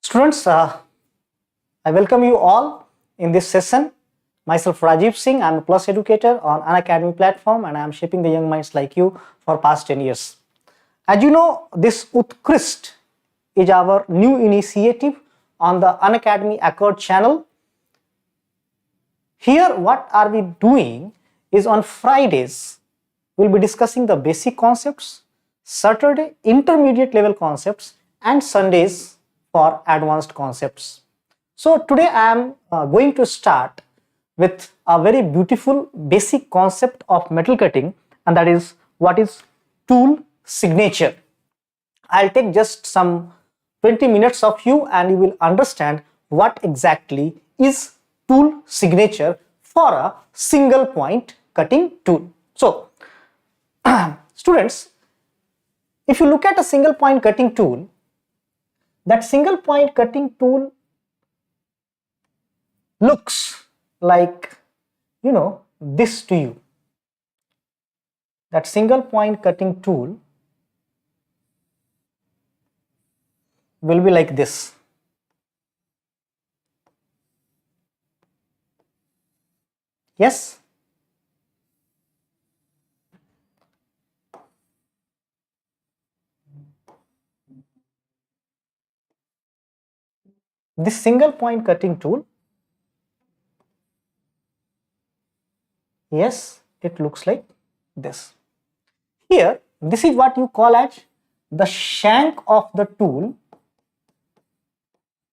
Students, I welcome you all in this session. Myself Rajeev Singh, I am a plus educator on Unacademy platform and I am shaping the young minds like you for past 10 years. As you know, this Utkrisht is our new initiative on the Unacademy Accord channel. Here what are we doing is on Fridays, we will be discussing the basic concepts, Saturday intermediate level concepts and Sundays for advanced concepts. So today I am going to start with a very beautiful basic concept of metal cutting, and that is what is tool signature. I'll take just some 20 minutes of you and you will understand what exactly is tool signature for a single point cutting tool. So students, if you look at a single point cutting tool, that single point cutting tool looks like, this to you. That single point cutting tool will be like this. Yes? This single point cutting tool, yes, it looks like this. Here, this is what you call as the shank of the tool,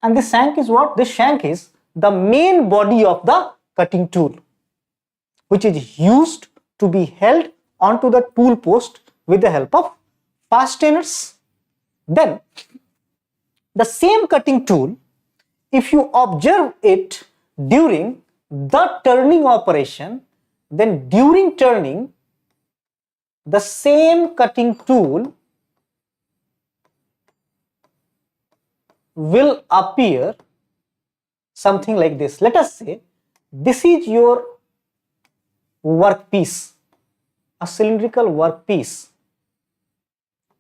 and this shank is what? This shank is the main body of the cutting tool, which is used to be held onto the tool post with the help of fasteners. Then, the same cutting tool, if you observe it during the turning operation, then during turning, the same cutting tool will appear something like this. Let us say this is your workpiece, a cylindrical workpiece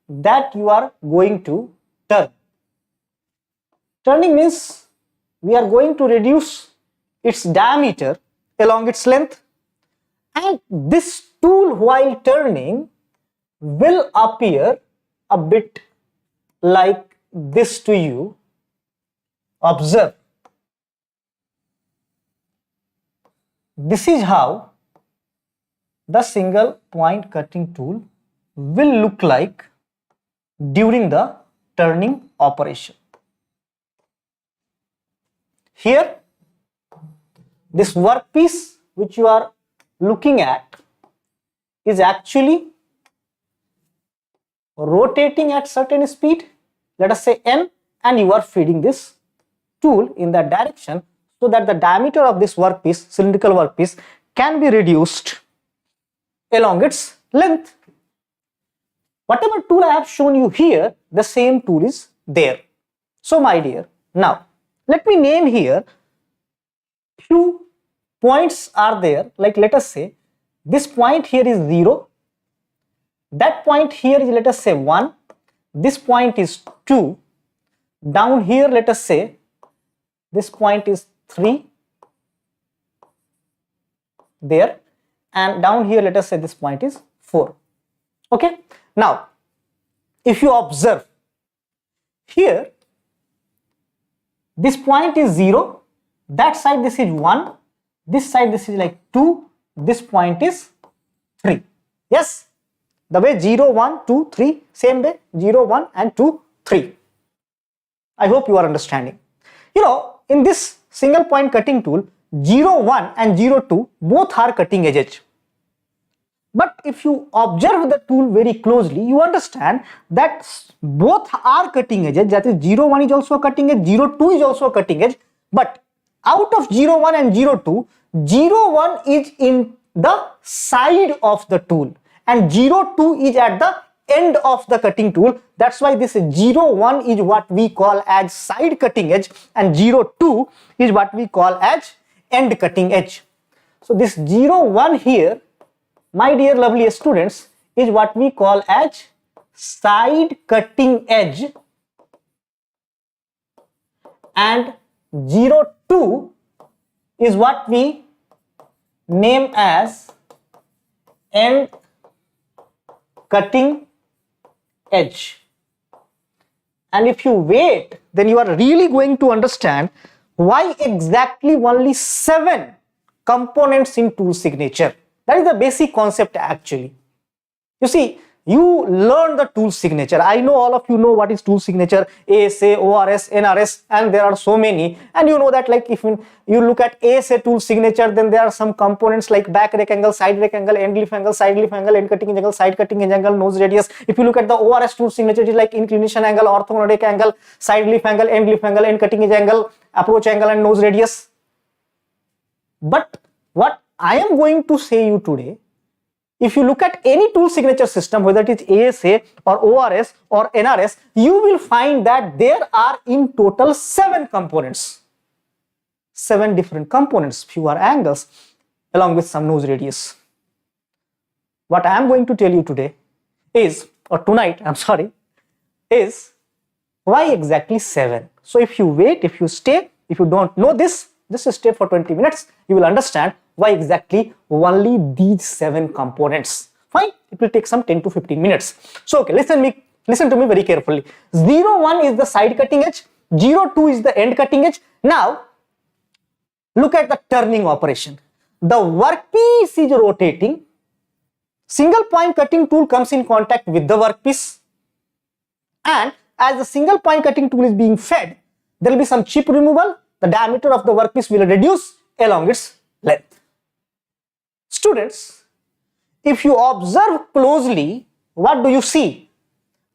that you are going to turn. Turning means we are going to reduce its diameter along its length, and this tool while turning will appear a bit like this to you. Observe. This is how the single point cutting tool will look like during the turning operation. Here, this workpiece which you are looking at is actually rotating at certain speed, let us say n, and you are feeding this tool in that direction so that the diameter of this workpiece, cylindrical workpiece, can be reduced along its length. Whatever tool I have shown you here, the same tool is there. So my dear, now let me name here few points are there, like let us say this point here is 0, that point here is let us say 1, this point is 2, down here let us say this point is 3 there, and down here let us say this point is 4. Okay, now if you observe here, this point is 0, that side this is 1, this side this is like 2, this point is 3. Yes, the way 0, 1, 2, 3, same way 0, 1 and 2, 3. I hope you are understanding. In this single point cutting tool, 0, 1 and 0, 2 both are cutting edges. But if you observe the tool very closely, you understand that both are cutting edges, that is 0, 1 is also a cutting edge, 0, 2 is also a cutting edge, but out of 0, 1 and 0, 2, 0, 1 is in the side of the tool and 0, 2 is at the end of the cutting tool. That's why this 0, 1 is what we call as side cutting edge and 0, 2 is what we call as end cutting edge. So this 0, 1 here, my dear lovely students, is what we call as side cutting edge, and 02 is what we name as end cutting edge. And if you wait, then you are really going to understand why exactly only 7 components in tool signature. That is the basic concept actually. You see, you learn the tool signature. I know all of you know what is tool signature, ASA, ORS, NRS, and there are so many. And you know that, like, if you look at ASA tool signature, then there are some components like back rake angle, side rake angle, end leaf angle, side leaf angle, end cutting edge angle, side cutting edge angle, nose radius. If you look at the ORS tool signature, it is like inclination angle, orthogonal angle, side leaf angle, end cutting edge angle, approach angle, and nose radius. But what I am going to say you today, if you look at any tool signature system, whether it is ASA or ORS or NRS, you will find that there are in total 7 components. 7 different components, fewer angles, along with some nose radius. What I am going to tell you today is, or tonight, I'm sorry, is why exactly 7. So if you wait, if you stay, if you don't know this, just stay for 20 minutes, you will understand why exactly only these 7 components. Fine, it will take some 10 to 15 minutes. So okay, listen to me very carefully. 01 is the side cutting edge, 02 is the end cutting edge. Now look at the turning operation. The workpiece is rotating, single point cutting tool comes in contact with the workpiece, and as the single point cutting tool is being fed, there will be some chip removal. The diameter of the workpiece will reduce along its length. Students, if you observe closely, what do you see?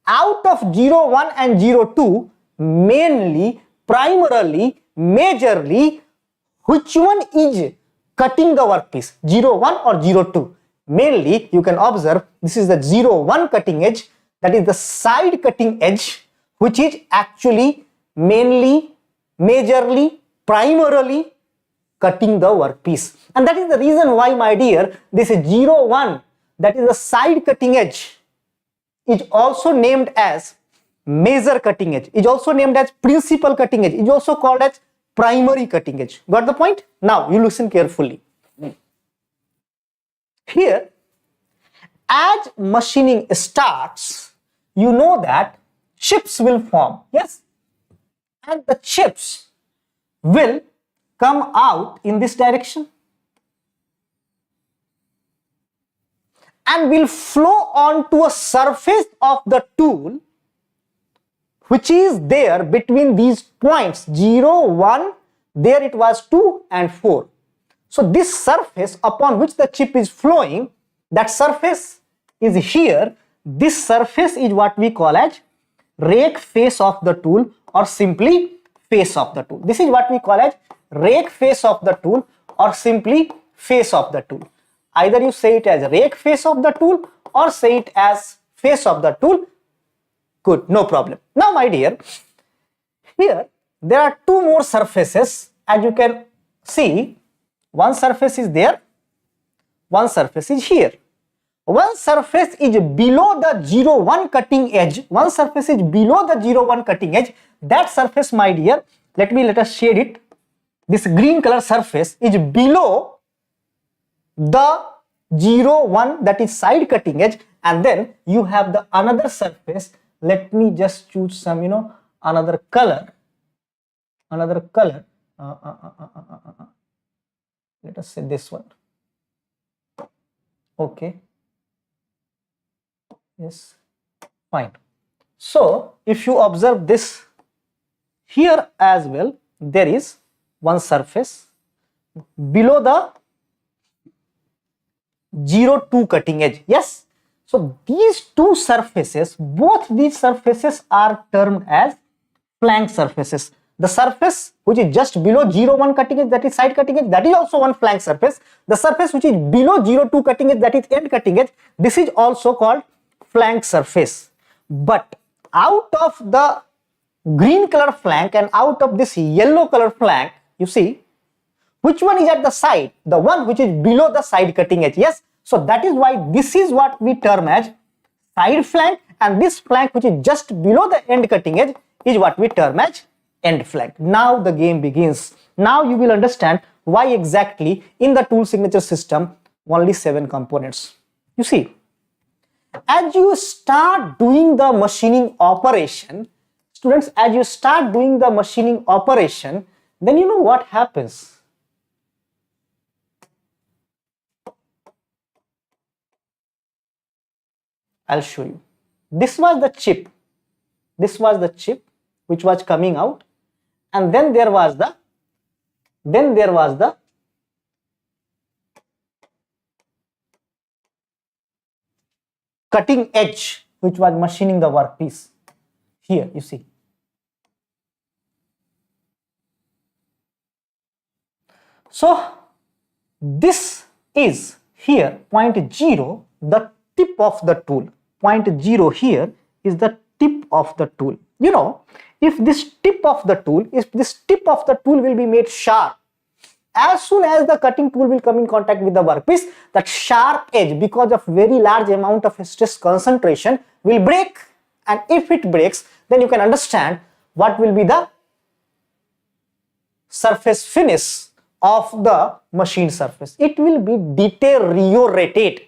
Out of 01 and 02, mainly, primarily, majorly, which one is cutting the workpiece, 01 or 02? Mainly, you can observe this is the 01 cutting edge, that is the side cutting edge, which is actually mainly, majorly, primarily cutting the workpiece. And that is the reason why, my dear, this is 01, that is the side cutting edge, is also named as major cutting edge, is also named as principal cutting edge, is also called as primary cutting edge. Got the point? Now you listen carefully. Here, as machining starts, you know that chips will form, yes, and the chips will come out in this direction and will flow onto a surface of the tool which is there between these points 0, 1, there it was 2 and 4. So this surface upon which the chip is flowing, that surface is here. This surface is what we call as rake face of the tool, or simply face of the tool. This is what we call as rake face of the tool, or simply face of the tool. Either you say it as rake face of the tool or say it as face of the tool. Good, no problem. Now my dear, here there are 2 more surfaces. As you can see, one surface is there, one surface is here. One surface is below the 01 cutting edge, one surface is below the 01 cutting edge. That surface, my dear, let us shade it. This green color surface is below the 01, that is side cutting edge, and then you have the another surface. Let me just choose some, another color. Let us say this one. Okay. Yes, fine. So if you observe this, here as well, there is one surface below the 02 cutting edge. Yes. So these 2 surfaces, both these surfaces are termed as flank surfaces. The surface which is just below 01 cutting edge, that is side cutting edge, that is also one flank surface. The surface which is below 02 cutting edge, that is end cutting edge, this is also called flank surface. But out of the green color flank and out of this yellow color flank, you see, which one is at the side? The one which is below the side cutting edge. Yes. So that is why this is what we term as side flank, and this flank which is just below the end cutting edge is what we term as end flank. Now the game begins. Now you will understand why exactly in the tool signature system only 7 components. You see, as you start doing the machining operation, students, as you start doing the machining operation, then you know what happens. I'll show you. This was the chip. This was the chip which was coming out, and then there was the cutting edge which was machining the workpiece. Here you see. So this is here point 0, the tip of the tool. Point 0 here is the tip of the tool. You know, if this tip of the tool will be made sharp, as soon as the cutting tool will come in contact with the workpiece, that sharp edge, because of very large amount of stress concentration, will break. And if it breaks, then you can understand what will be the surface finish of the machine surface. It will be deteriorated,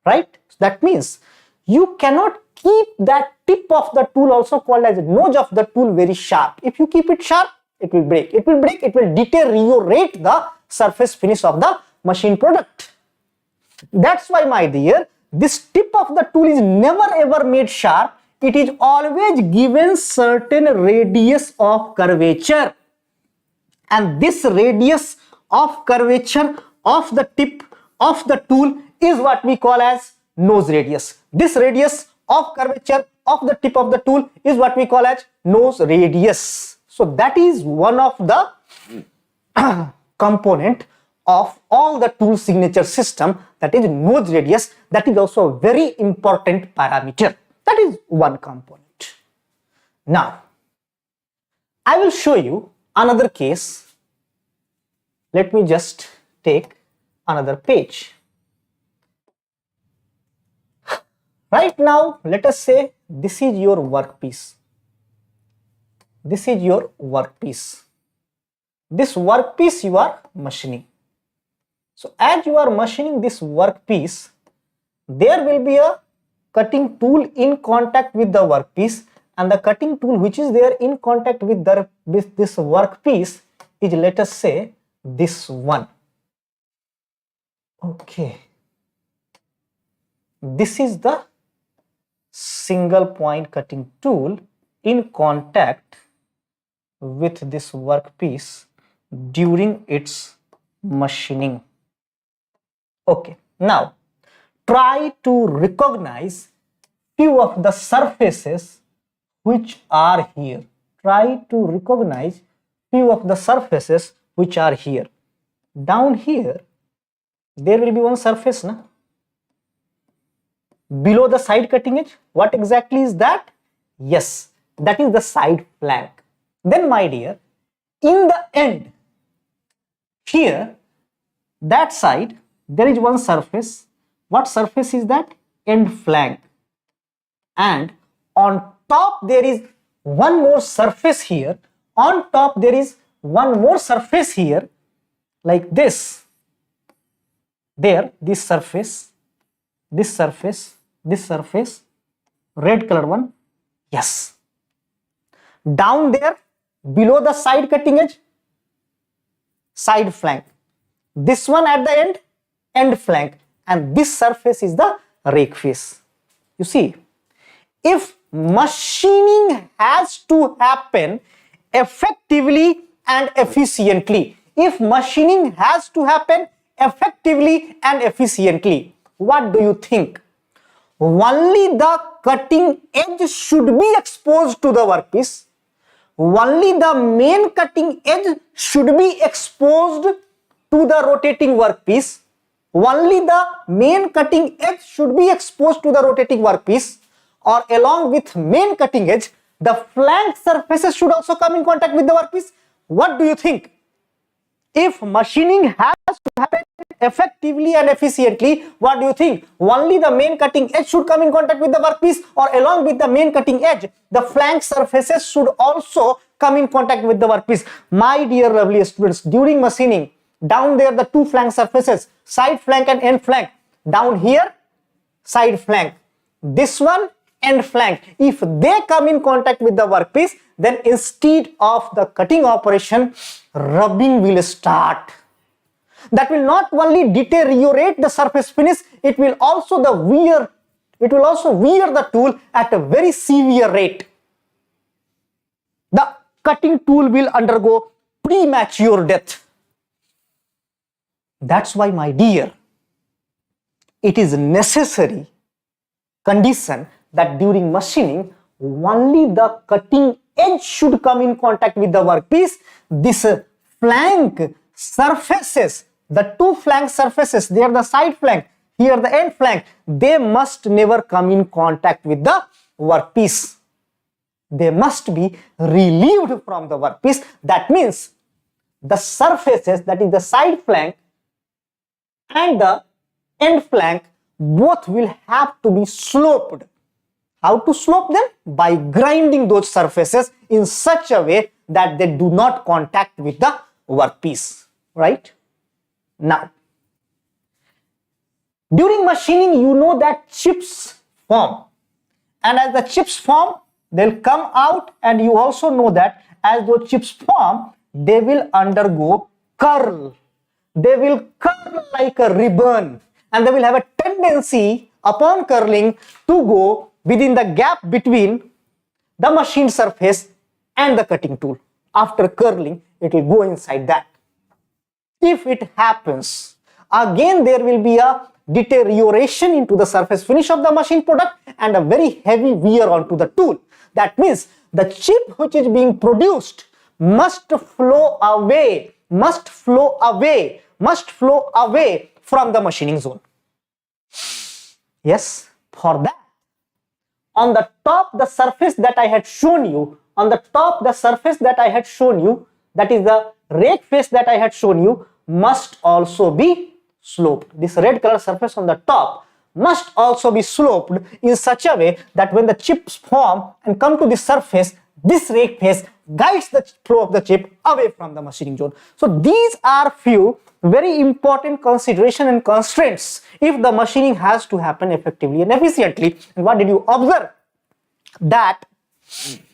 right? That means you cannot keep that tip of the tool, also called as nose of the tool, very sharp. If you keep it sharp, it will break. It will break, it will deteriorate the surface finish of the machine product. That's why, my dear, this tip of the tool is never ever made sharp. It is always given certain radius of curvature. And this radius of curvature of the tip of the tool is what we call as nose radius. This radius of curvature of the tip of the tool is what we call as nose radius. So that is one of the component of all the tool signature system, that is nose radius. That is also a very important parameter. That is one component. Now, I will show you another case. Let me just take another page. Right now, let us say this is your workpiece. This is your workpiece. This workpiece you are machining. So as you are machining this workpiece, there will be a cutting tool in contact with the workpiece, and the cutting tool which is there in contact with this workpiece is, let us say, this one. Okay. This is the single point cutting tool in contact with this workpiece during its machining. Okay, now try to recognize few of the surfaces which are here. Try to recognize few of the surfaces which are here. Down here, there will be one surface, na? Below the side cutting edge. What exactly is that? Yes, that is the side flank. Then, my dear, in the end, here, that side, there is one surface. What surface is that? End flank. And on top, there is one more surface here. On top, there is one more surface here, like this. There, this surface, red color one. Yes. Down there, below the side cutting edge, side flank. This one at the end, end flank. And this surface is the rake face. You see, if machining has to happen effectively and efficiently, what do you think? Only the cutting edge should be exposed to the workpiece. Only the main cutting edge should be exposed to the rotating workpiece. Only the main cutting edge should be exposed to the rotating workpiece, or along with main cutting edge, the flank surfaces should also come in contact with the workpiece. What do you think? If machining has to happen effectively and efficiently, what do you think? Only the main cutting edge should come in contact with the workpiece, or along with the main cutting edge, the flank surfaces should also come in contact with the workpiece? My dear lovely students, during machining, down there the two flank surfaces, side flank and end flank. Down here, side flank. This one, end flank. If they come in contact with the workpiece, then instead of the cutting operation, rubbing will start. That will not only deteriorate the surface finish, it will also wear the tool at a very severe rate. The cutting tool will undergo premature death. That's why, my dear, it is necessary condition that during machining, only the cutting edge should come in contact with the workpiece. This flank surfaces, the two flank surfaces, they are the side flank, here the end flank, they must never come in contact with the workpiece. They must be relieved from the workpiece. That means the surfaces, that is the side flank and the end flank, both will have to be sloped. How to slope them? By grinding those surfaces in such a way that they do not contact with the workpiece, right? Now, during machining, you know that chips form, and as the chips form, they'll come out, and you also know that as those chips form, they will undergo curl. They will curl like a ribbon, and they will have a tendency upon curling to go within the gap between the machined surface and the cutting tool. After curling, it will go inside that. If it happens, again there will be a deterioration into the surface finish of the machine product and a very heavy wear onto the tool. That means the chip which is being produced must flow away from the machining zone. Yes, for that, on the top, the surface that I had shown you, that is the rake face that I had shown you, must also be sloped. This red color surface on the top must also be sloped in such a way that when the chips form and come to the surface, this rake face guides the flow of the chip away from the machining zone. So these are few very important consideration and constraints if the machining has to happen effectively and efficiently. And what did you observe? That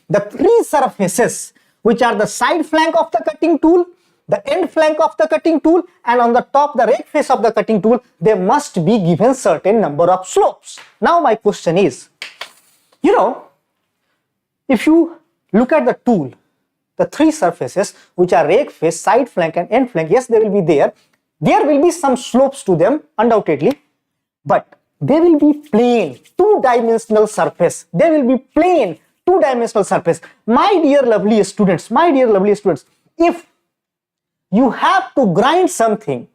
the three surfaces, which are the side flank of the cutting tool, the end flank of the cutting tool, and on the top the rake face of the cutting tool, they must be given certain number of slopes. Now my question is, if you look at the tool, the three surfaces which are rake face, side flank and end flank, yes, they will be there. There will be some slopes to them undoubtedly, but they will be plain two-dimensional surface. They will be plain two-dimensional surface. My dear lovely students, if you have to grind something,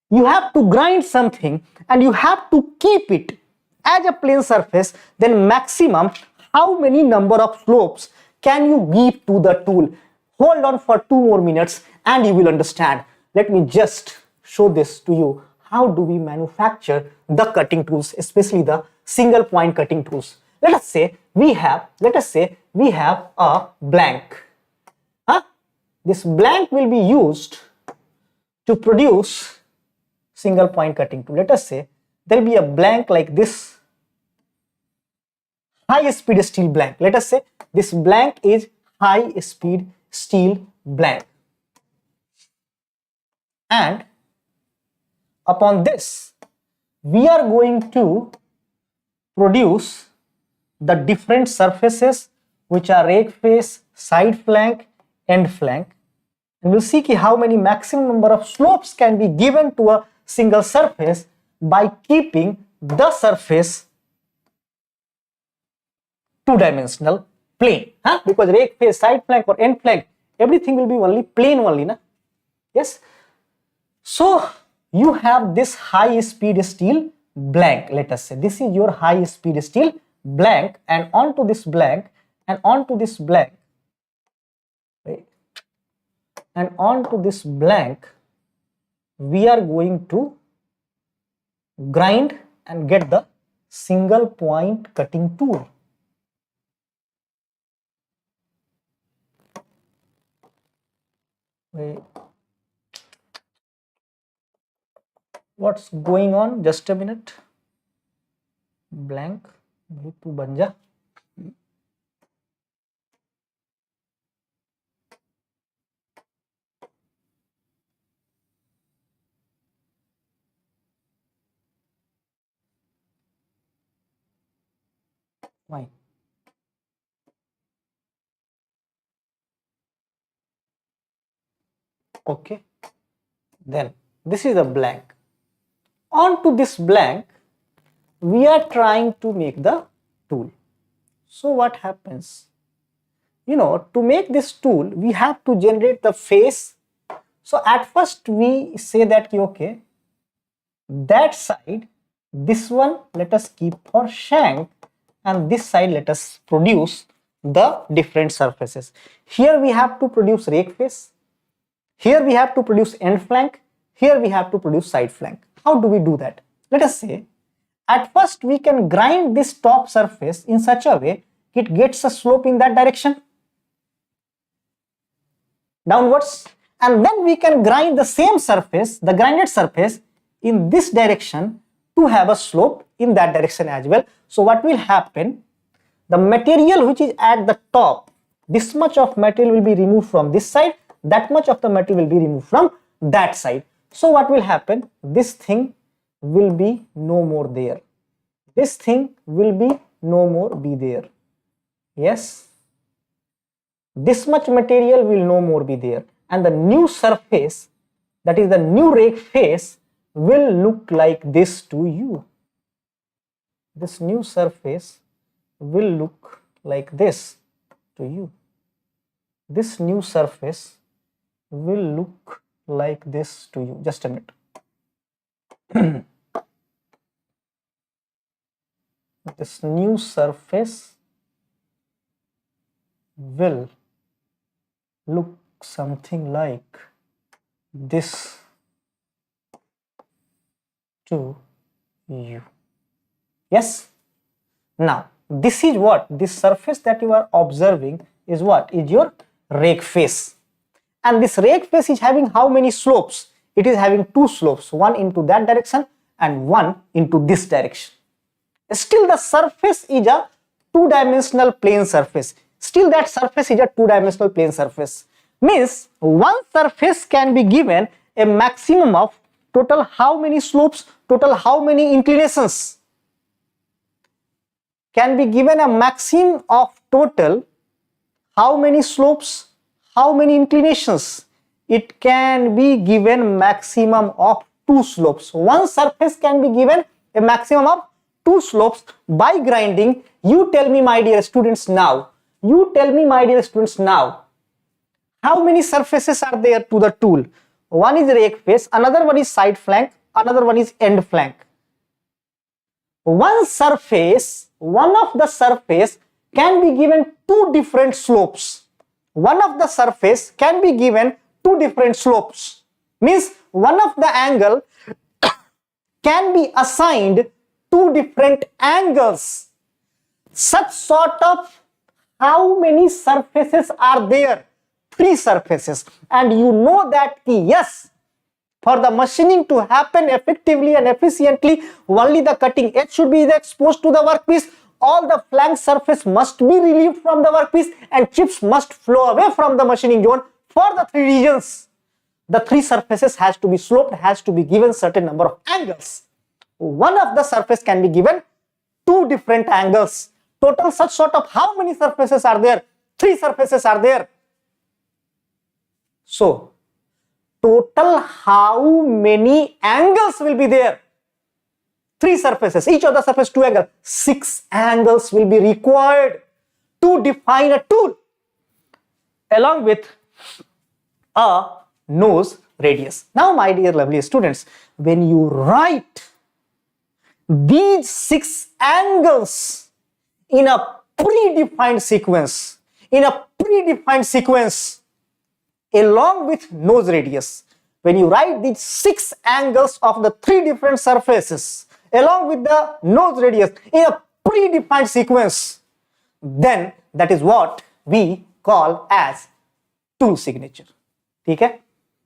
and you have to keep it as a plane surface, then maximum how many number of slopes can you give to the tool? Hold on for 2 more minutes and you will understand. Let me just show this to you. How do we manufacture the cutting tools, especially the single point cutting tools? Let us say we have a blank. This blank will be used to produce single point cutting tool. Let us say there will be a blank like this, high speed steel blank. Let us say this blank is high speed steel blank, and upon this we are going to produce the different surfaces which are rake face, side flank, end flank, and we'll see how many maximum number of slopes can be given to a single surface by keeping the surface two-dimensional plane. Because rake face, side flank or end flank, everything will be only plane only, na? Yes. So you have this high speed steel blank. Let us say this is your high speed steel blank, and onto this blank and onto this blank, right? And onto this blank we are going to grind and get the single point cutting tool. Wait. What's going on? Just a minute. Blank. तू बन जा. Why? Okay. Then this is a blank. Onto this blank, we are trying to make the tool. So what happens? You know, to make this tool, we have to generate the face. So at first we say that, okay, that side, this one let us keep for shank, and this side let us produce the different surfaces. Here we have to produce rake face. Here we have to produce end flank. Here we have to produce side flank. How do we do that? Let us say, at first we can grind this top surface in such a way it gets a slope in that direction, downwards, and then we can grind the same surface, the grinded surface, in this direction to have a slope in that direction as well. So what will happen? The material which is at the top, this much of material will be removed from this side, that much of the material will be removed from that side. So what will happen? This thing will be no more there. This thing will be no more be there. Yes. This much material will no more be there. And the new surface, that is the new rake face, will look like this to you. This new surface will look like this to you. This new surface will look like this to you. Just a minute. This new surface will look something like this to you. Yes. Now this is what, this surface that you are observing is what? Is your rake face. And this rake face is having how many slopes? It is having two slopes, one into that direction and one into this direction. Still the surface is a two-dimensional plane surface. Still that surface is a two-dimensional plane surface. Means one surface can be given a maximum of total how many slopes, total how many inclinations? Can be given a maximum of total how many slopes, how many inclinations? It can be given maximum of two slopes. One surface can be given a maximum of two slopes by grinding. You tell me, my dear students, now. You tell me, my dear students, now. How many surfaces are there to the tool? One is rake face, another one is side flank, another one is end flank. One surface, one of the surface can be given two different slopes. One of the surface can be given two different slopes. Means one of the angle can be assigned two different angles. Such sort of how many surfaces are there? Three surfaces. And you know that yes, for the machining to happen effectively and efficiently, only the cutting edge should be exposed to the workpiece. All the flank surface must be relieved from the workpiece and chips must flow away from the machining zone for the three regions. The three surfaces has to be sloped, has to be given certain number of angles. One of the surface can be given two different angles. Total such sort of how many surfaces are there? Three surfaces are there. So, total how many angles will be there? Three surfaces, each of the surface two angles. 6 angles will be required to define a tool along with a nose radius. Now, my dear lovely students, when you write these 6 angles in a predefined sequence, along with nose radius, when you write these 6 angles of the 3 different surfaces along with the nose radius in a predefined sequence, then that is what we call as tool signature. ठीक है,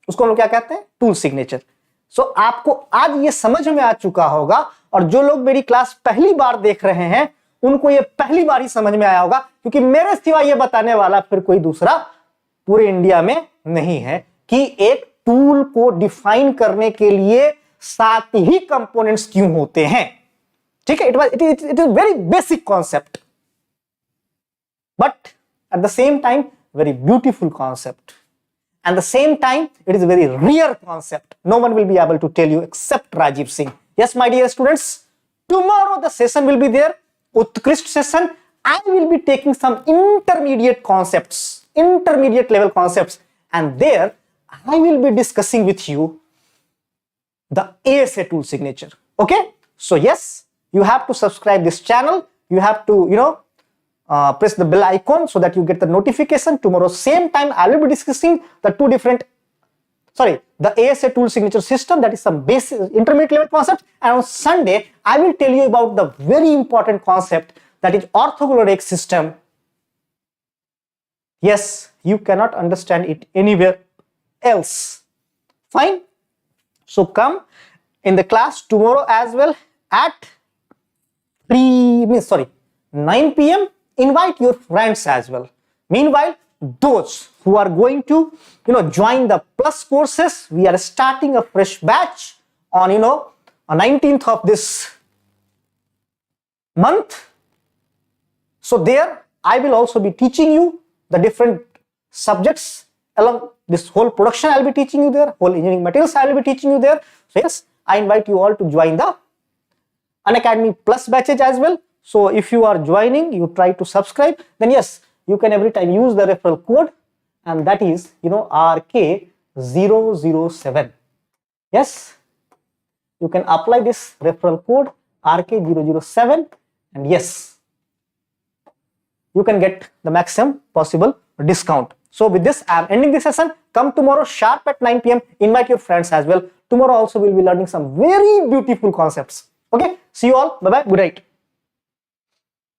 उसको हम लोग क्या कहते हैं? Tool signature. सो आपको आज ये समझ में आ चुका होगा, और जो लोग मेरी क्लास पहली बार देख रहे हैं उनको ये पहली बार ही समझ में आया होगा, क्योंकि मेरे सिवा ये बताने वाला फिर कोई दूसरा पूरे इंडिया में नहीं है कि एक टूल को डिफाइन करने के लिए 7 ही कंपोनेंट्स क्यों होते हैं. ठीक है, it is very basic concept, but at the same time very beautiful concept, and the same time it is a very rare concept. No one will be able to tell you except Rajeev Singh. Yes, my dear students, tomorrow the session will be there, Utkrisht session. I will be taking some intermediate concepts, intermediate level concepts, and there I will be discussing with you the ASA tool signature. Okay, so yes, you have to subscribe this channel, you have to press the bell icon so that you get the notification. Tomorrow same time I will be discussing the ASA tool signature system, that is some basic intermediate level concept, and on Sunday I will tell you about the very important concept, that is orthogonal system. Yes, you cannot understand it anywhere else. Fine, so come in the class tomorrow as well at 9 p.m. Invite your friends as well. Meanwhile, those who are going to join the plus courses, we are starting a fresh batch on on 19th of this month. So there I will also be teaching you the different subjects along this whole production. I will be teaching you there, whole engineering materials I will be teaching you there. So yes, I invite you all to join the Unacademy Plus batches as well. So if you are joining, you try to subscribe, then yes, you can every time use the referral code, and that is RK007. Yes, you can apply this referral code RK007, and yes, you can get the maximum possible discount. So with this I am ending this session. Come tomorrow sharp at 9 p.m. invite your friends as well. Tomorrow also we will be learning some very beautiful concepts. Okay, see you all, bye bye, good night.